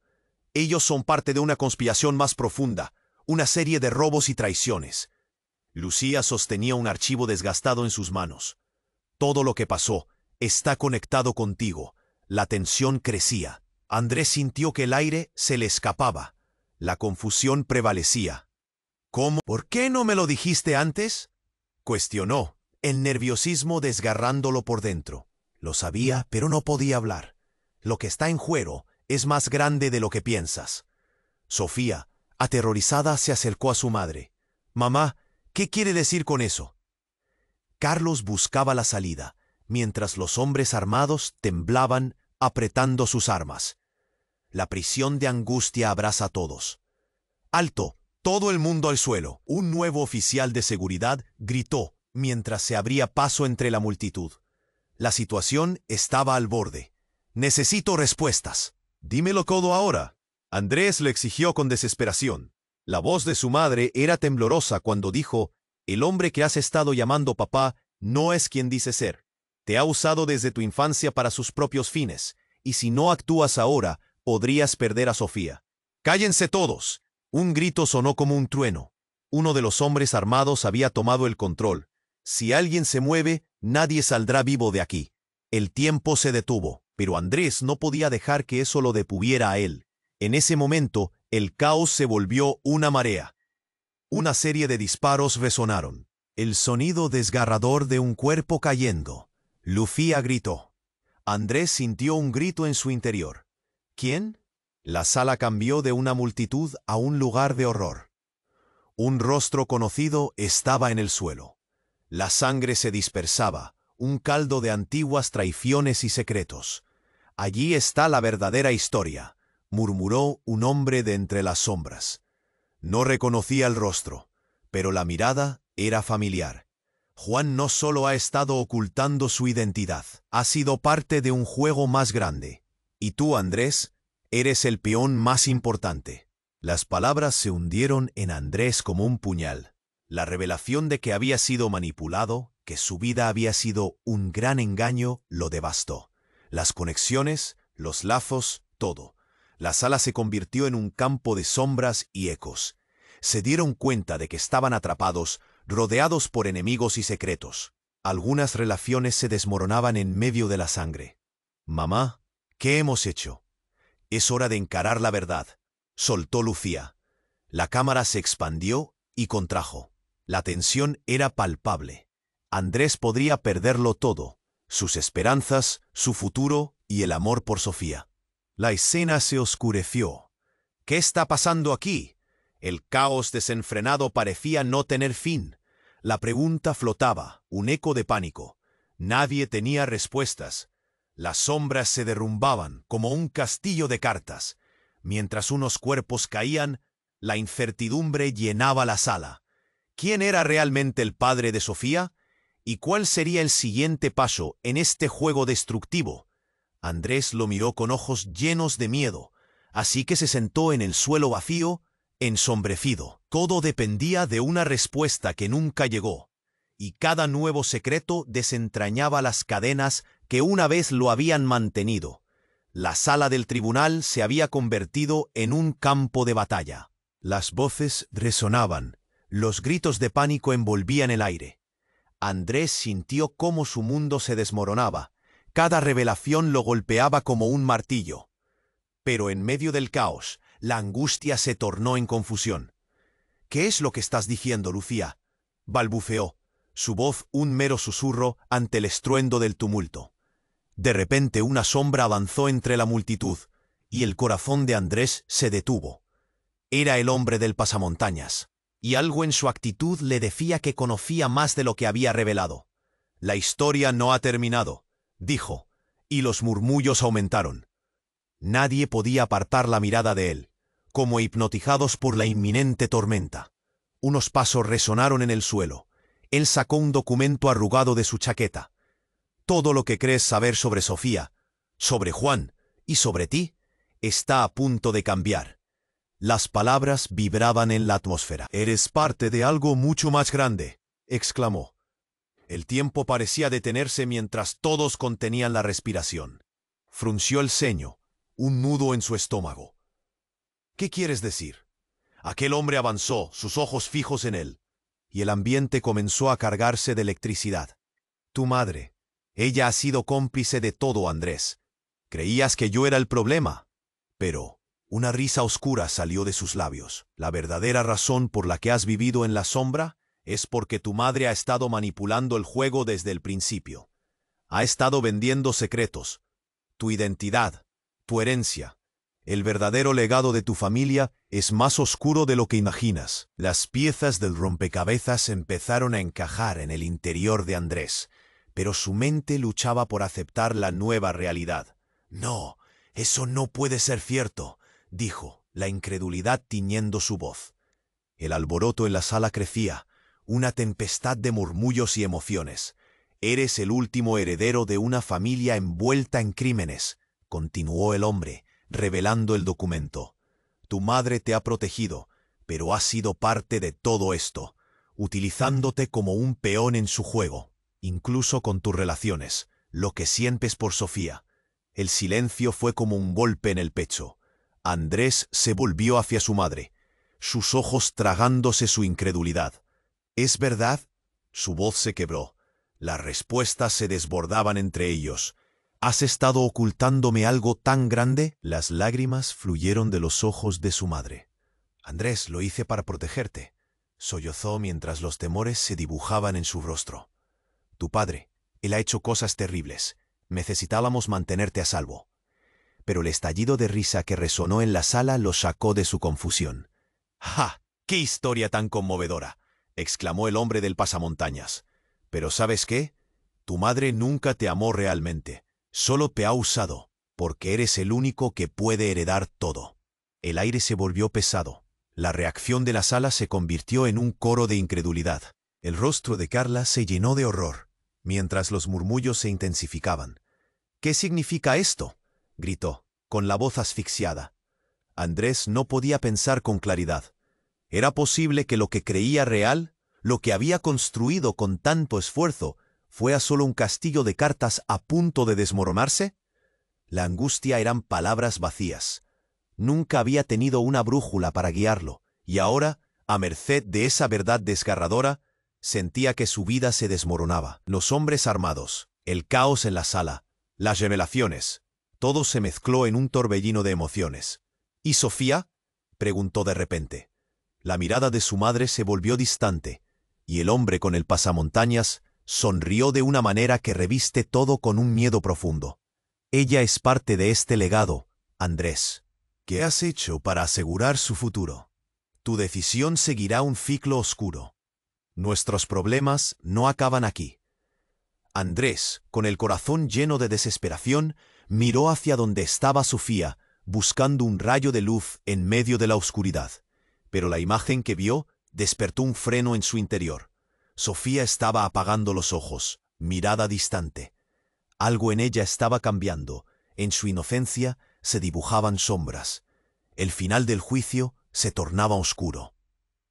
Ellos son parte de una conspiración más profunda, una serie de robos y traiciones». Lucía sostenía un archivo desgastado en sus manos. «Todo lo que pasó está conectado contigo». La tensión crecía. Andrés sintió que el aire se le escapaba. La confusión prevalecía. «¿Cómo? ¿Por qué no me lo dijiste antes?», cuestionó, el nerviosismo desgarrándolo por dentro. Lo sabía, pero no podía hablar. «Lo que está en juego es más grande de lo que piensas». Sofía, aterrorizada, se acercó a su madre. «Mamá, ¿qué quiere decir con eso?». Carlos buscaba la salida, mientras los hombres armados temblaban apretando sus armas. La prisión de angustia abraza a todos. «¡Alto! Todo el mundo al suelo». Un nuevo oficial de seguridad gritó mientras se abría paso entre la multitud. La situación estaba al borde. «Necesito respuestas». «Dímelo todo ahora», Andrés le exigió con desesperación. La voz de su madre era temblorosa cuando dijo: «El hombre que has estado llamando papá no es quien dice ser. Te ha usado desde tu infancia para sus propios fines, y si no actúas ahora, podrías perder a Sofía». «¡Cállense todos!». Un grito sonó como un trueno. Uno de los hombres armados había tomado el control. «Si alguien se mueve, nadie saldrá vivo de aquí». El tiempo se detuvo, pero Andrés no podía dejar que eso lo detuviera a él. En ese momento, el caos se volvió una marea. Una serie de disparos resonaron. El sonido desgarrador de un cuerpo cayendo. Lucía gritó. Andrés sintió un grito en su interior. ¿Quién? La sala cambió de una multitud a un lugar de horror. Un rostro conocido estaba en el suelo. La sangre se dispersaba, un caldo de antiguas traiciones y secretos. «Allí está la verdadera historia», murmuró un hombre de entre las sombras. No reconocía el rostro, pero la mirada era familiar. Juan no solo ha estado ocultando su identidad, ha sido parte de un juego más grande. Y tú, Andrés, eres el peón más importante. Las palabras se hundieron en Andrés como un puñal. La revelación de que había sido manipulado, que su vida había sido un gran engaño, lo devastó. Las conexiones, los lazos, todo. La sala se convirtió en un campo de sombras y ecos. Se dieron cuenta de que estaban atrapados, rodeados por enemigos y secretos. Algunas relaciones se desmoronaban en medio de la sangre. «Mamá, ¿qué hemos hecho?». «Es hora de encarar la verdad», soltó Lucía. La cámara se expandió y contrajo. La tensión era palpable. Andrés podría perderlo todo: sus esperanzas, su futuro y el amor por Sofía. La escena se oscureció. «¿Qué está pasando aquí?». El caos desenfrenado parecía no tener fin. La pregunta flotaba, un eco de pánico. Nadie tenía respuestas. Las sombras se derrumbaban como un castillo de cartas. Mientras unos cuerpos caían, La incertidumbre llenaba la sala. ¿Quién era realmente el padre de Sofía? ¿Y cuál sería el siguiente paso en este juego destructivo? Andrés lo miró con ojos llenos de miedo, así que se sentó en el suelo vacío, ensombrecido. Todo dependía de una respuesta que nunca llegó, y cada nuevo secreto desentrañaba las cadenas que una vez lo habían mantenido. La sala del tribunal se había convertido en un campo de batalla. Las voces resonaban, los gritos de pánico envolvían el aire. Andrés sintió cómo su mundo se desmoronaba. Cada revelación lo golpeaba como un martillo. Pero en medio del caos, la angustia se tornó en confusión. «¿Qué es lo que estás diciendo, Lucía?», balbuceó, su voz un mero susurro ante el estruendo del tumulto. De repente una sombra avanzó entre la multitud, y el corazón de Andrés se detuvo. Era el hombre del pasamontañas, y algo en su actitud le decía que conocía más de lo que había revelado. «La historia no ha terminado», dijo, y los murmullos aumentaron. Nadie podía apartar la mirada de él, como hipnotizados por la inminente tormenta. Unos pasos resonaron en el suelo. Él sacó un documento arrugado de su chaqueta. «Todo lo que crees saber sobre Sofía, sobre Juan y sobre ti, está a punto de cambiar». Las palabras vibraban en la atmósfera. «Eres parte de algo mucho más grande», exclamó. El tiempo parecía detenerse mientras todos contenían la respiración. Frunció el ceño, un nudo en su estómago. «¿Qué quieres decir?». Aquel hombre avanzó, sus ojos fijos en él, y el ambiente comenzó a cargarse de electricidad. «Tu madre. Ella ha sido cómplice de todo, Andrés. Creías que yo era el problema». Pero una risa oscura salió de sus labios. «La verdadera razón por la que has vivido en la sombra es porque tu madre ha estado manipulando el juego desde el principio. Ha estado vendiendo secretos, tu identidad, tu herencia. El verdadero legado de tu familia es más oscuro de lo que imaginas». Las piezas del rompecabezas empezaron a encajar en el interior de Andrés, pero su mente luchaba por aceptar la nueva realidad. «No, eso no puede ser cierto», dijo, la incredulidad tiñendo su voz. El alboroto en la sala crecía, una tempestad de murmullos y emociones. «Eres el último heredero de una familia envuelta en crímenes», continuó el hombre, revelando el documento. «Tu madre te ha protegido, pero ha sido parte de todo esto, utilizándote como un peón en su juego, incluso con tus relaciones, lo que sientes por Sofía». El silencio fue como un golpe en el pecho. Andrés se volvió hacia su madre, sus ojos tragándose su incredulidad. «¿Es verdad?». Su voz se quebró. Las respuestas se desbordaban entre ellos. «¿Has estado ocultándome algo tan grande?». Las lágrimas fluyeron de los ojos de su madre. «Andrés, lo hice para protegerte», sollozó mientras los temores se dibujaban en su rostro. «Tu padre, él ha hecho cosas terribles. Necesitábamos mantenerte a salvo». Pero el estallido de risa que resonó en la sala lo sacó de su confusión. «¡Ja! ¡Qué historia tan conmovedora!», exclamó el hombre del pasamontañas. «Pero ¿sabes qué? Tu madre nunca te amó realmente. Solo te ha usado, porque eres el único que puede heredar todo». El aire se volvió pesado. La reacción de la sala se convirtió en un coro de incredulidad. El rostro de Carla se llenó de horror, mientras los murmullos se intensificaban. «¿Qué significa esto?», gritó, con la voz asfixiada. Andrés no podía pensar con claridad. ¿Era posible que lo que creía real, lo que había construido con tanto esfuerzo, fuera solo un castillo de cartas a punto de desmoronarse? La angustia eran palabras vacías. Nunca había tenido una brújula para guiarlo, y ahora, a merced de esa verdad desgarradora, sentía que su vida se desmoronaba. Los hombres armados, el caos en la sala, las revelaciones, todo se mezcló en un torbellino de emociones. «¿Y Sofía?», preguntó de repente. La mirada de su madre se volvió distante, y el hombre con el pasamontañas sonrió de una manera que reviste todo con un miedo profundo. «Ella es parte de este legado, Andrés. ¿Qué has hecho para asegurar su futuro? Tu decisión seguirá un ciclo oscuro. Nuestros problemas no acaban aquí». Andrés, con el corazón lleno de desesperación, miró hacia donde estaba Sofía, buscando un rayo de luz en medio de la oscuridad. pero la imagen que vio despertó un freno en su interior. Sofía estaba apagando los ojos, mirada distante. Algo en ella estaba cambiando, en su inocencia se dibujaban sombras. El final del juicio se tornaba oscuro.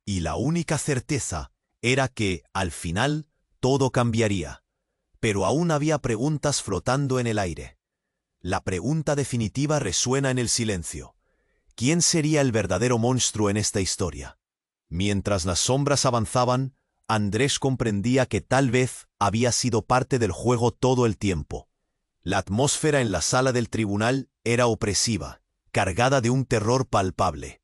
Y la única certeza era que, al final, todo cambiaría. Pero aún había preguntas flotando en el aire. La pregunta definitiva resuena en el silencio. ¿Quién sería el verdadero monstruo en esta historia? Mientras las sombras avanzaban, Andrés comprendía que tal vez había sido parte del juego todo el tiempo. La atmósfera en la sala del tribunal era opresiva, cargada de un terror palpable.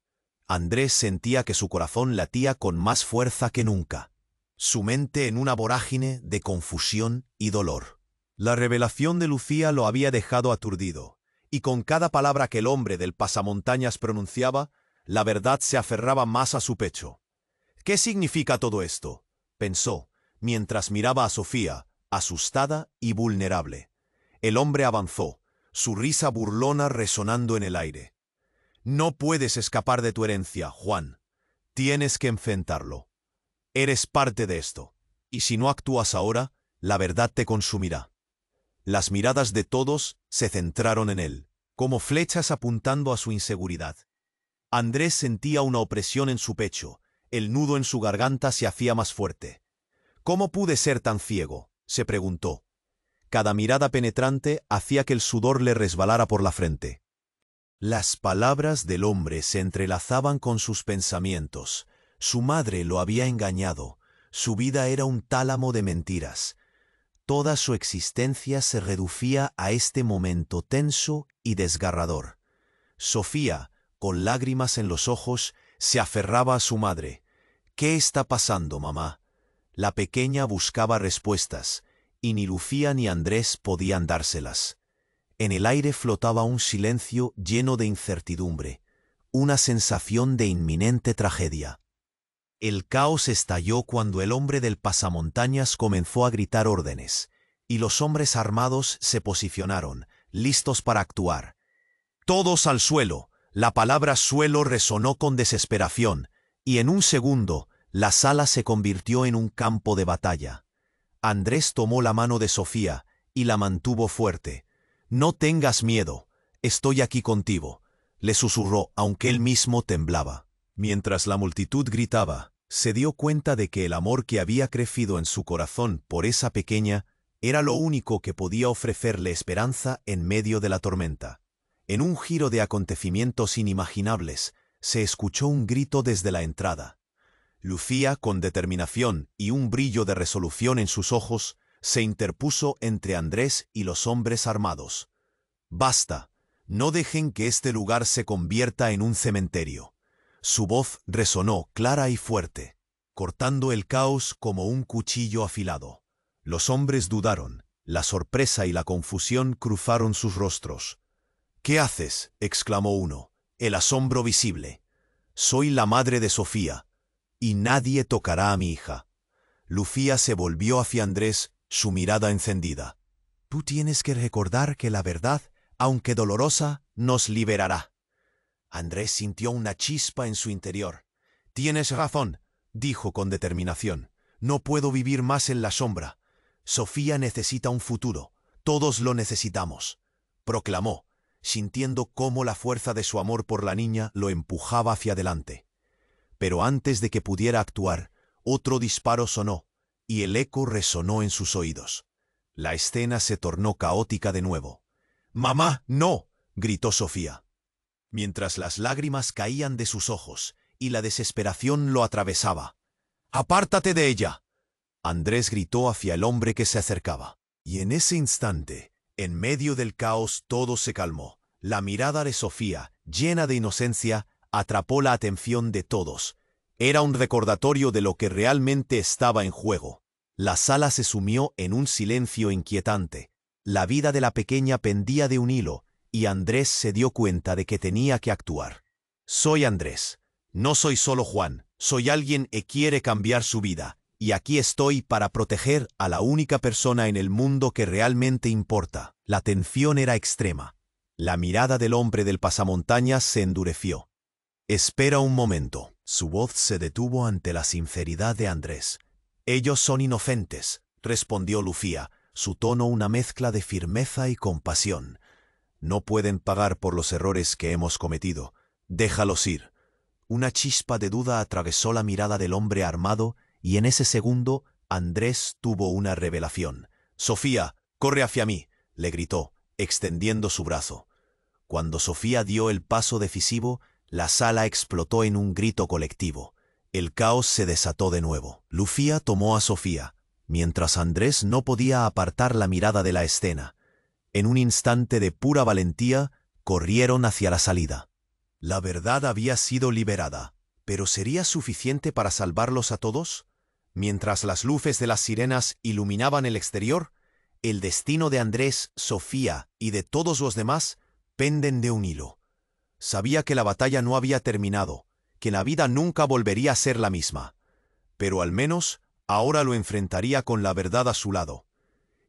Andrés sentía que su corazón latía con más fuerza que nunca, su mente en una vorágine de confusión y dolor. La revelación de Lucía lo había dejado aturdido, y con cada palabra que el hombre del pasamontañas pronunciaba, la verdad se aferraba más a su pecho. ¿Qué significa todo esto?, pensó, mientras miraba a Sofía, asustada y vulnerable. El hombre avanzó, su risa burlona resonando en el aire. No puedes escapar de tu herencia, Juan. Tienes que enfrentarlo. Eres parte de esto, y si no actúas ahora, la verdad te consumirá. Las miradas de todos se centraron en él, como flechas apuntando a su inseguridad. Andrés sentía una opresión en su pecho, el nudo en su garganta se hacía más fuerte. ¿Cómo pude ser tan ciego?, se preguntó. Cada mirada penetrante hacía que el sudor le resbalara por la frente. Las palabras del hombre se entrelazaban con sus pensamientos. Su madre lo había engañado. Su vida era un tálamo de mentiras. Toda su existencia se reducía a este momento tenso y desgarrador. Sofía, con lágrimas en los ojos, se aferraba a su madre. «¿Qué está pasando, mamá?». La pequeña buscaba respuestas, y ni Lucía ni Andrés podían dárselas. En el aire flotaba un silencio lleno de incertidumbre, una sensación de inminente tragedia. El caos estalló cuando el hombre del pasamontañas comenzó a gritar órdenes, y los hombres armados se posicionaron, listos para actuar. «Todos al suelo». La palabra suelo resonó con desesperación, y en un segundo la sala se convirtió en un campo de batalla. Andrés tomó la mano de Sofía y la mantuvo fuerte. «No tengas miedo, estoy aquí contigo», le susurró, aunque él mismo temblaba. Mientras la multitud gritaba, se dio cuenta de que el amor que había crecido en su corazón por esa pequeña era lo único que podía ofrecerle esperanza en medio de la tormenta. En un giro de acontecimientos inimaginables, se escuchó un grito desde la entrada. Lucía, con determinación y un brillo de resolución en sus ojos, se interpuso entre Andrés y los hombres armados. «Basta, no dejen que este lugar se convierta en un cementerio». Su voz resonó clara y fuerte, cortando el caos como un cuchillo afilado. Los hombres dudaron, la sorpresa y la confusión cruzaron sus rostros. «¿Qué haces?», exclamó uno, el asombro visible. «Soy la madre de Sofía, y nadie tocará a mi hija». Lucía se volvió hacia Andrés, su mirada encendida. «Tú tienes que recordar que la verdad, aunque dolorosa, nos liberará». Andrés sintió una chispa en su interior. «Tienes razón», dijo con determinación. «No puedo vivir más en la sombra. Sofía necesita un futuro. Todos lo necesitamos», proclamó, sintiendo cómo la fuerza de su amor por la niña lo empujaba hacia adelante. Pero antes de que pudiera actuar, otro disparo sonó, y el eco resonó en sus oídos. La escena se tornó caótica de nuevo. «¡Mamá, no!», gritó Sofía. Mientras las lágrimas caían de sus ojos y la desesperación lo atravesaba. «¡Apártate de ella!», Andrés gritó hacia el hombre que se acercaba. Y en ese instante, en medio del caos, todo se calmó. La mirada de Sofía, llena de inocencia, atrapó la atención de todos. Era un recordatorio de lo que realmente estaba en juego. La sala se sumió en un silencio inquietante. La vida de la pequeña pendía de un hilo, y Andrés se dio cuenta de que tenía que actuar. «Soy Andrés. No soy solo Juan. Soy alguien que quiere cambiar su vida. Y aquí estoy para proteger a la única persona en el mundo que realmente importa». La tensión era extrema. La mirada del hombre del pasamontañas se endureció. «Espera un momento», Su voz se detuvo ante la sinceridad de Andrés. «Ellos son inocentes», respondió Lucía, su tono una mezcla de firmeza y compasión. «No pueden pagar por los errores que hemos cometido. Déjalos ir». Una chispa de duda atravesó la mirada del hombre armado y en ese segundo Andrés tuvo una revelación. «Sofía, corre hacia mí», le gritó, extendiendo su brazo. Cuando Sofía dio el paso decisivo, la sala explotó en un grito colectivo. El caos se desató de nuevo. Lucía tomó a Sofía, mientras Andrés no podía apartar la mirada de la escena. En un instante de pura valentía, corrieron hacia la salida. La verdad había sido liberada, pero ¿sería suficiente para salvarlos a todos? Mientras las luces de las sirenas iluminaban el exterior, el destino de Andrés, Sofía y de todos los demás penden de un hilo. Sabía que la batalla no había terminado, que la vida nunca volvería a ser la misma. Pero al menos ahora lo enfrentaría con la verdad a su lado.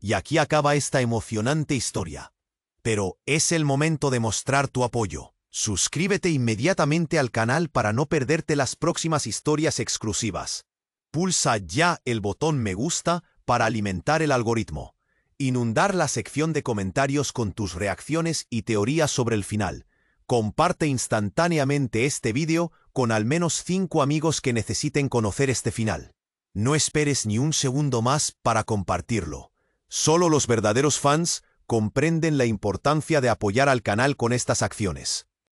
Y aquí acaba esta emocionante historia. Pero es el momento de mostrar tu apoyo. Suscríbete inmediatamente al canal para no perderte las próximas historias exclusivas. Pulsa ya el botón me gusta para alimentar el algoritmo. Inundar la sección de comentarios con tus reacciones y teorías sobre el final. Comparte instantáneamente este vídeo con al menos 5 amigos que necesiten conocer este final. No esperes ni un segundo más para compartirlo. Solo los verdaderos fans comprenden la importancia de apoyar al canal con estas acciones.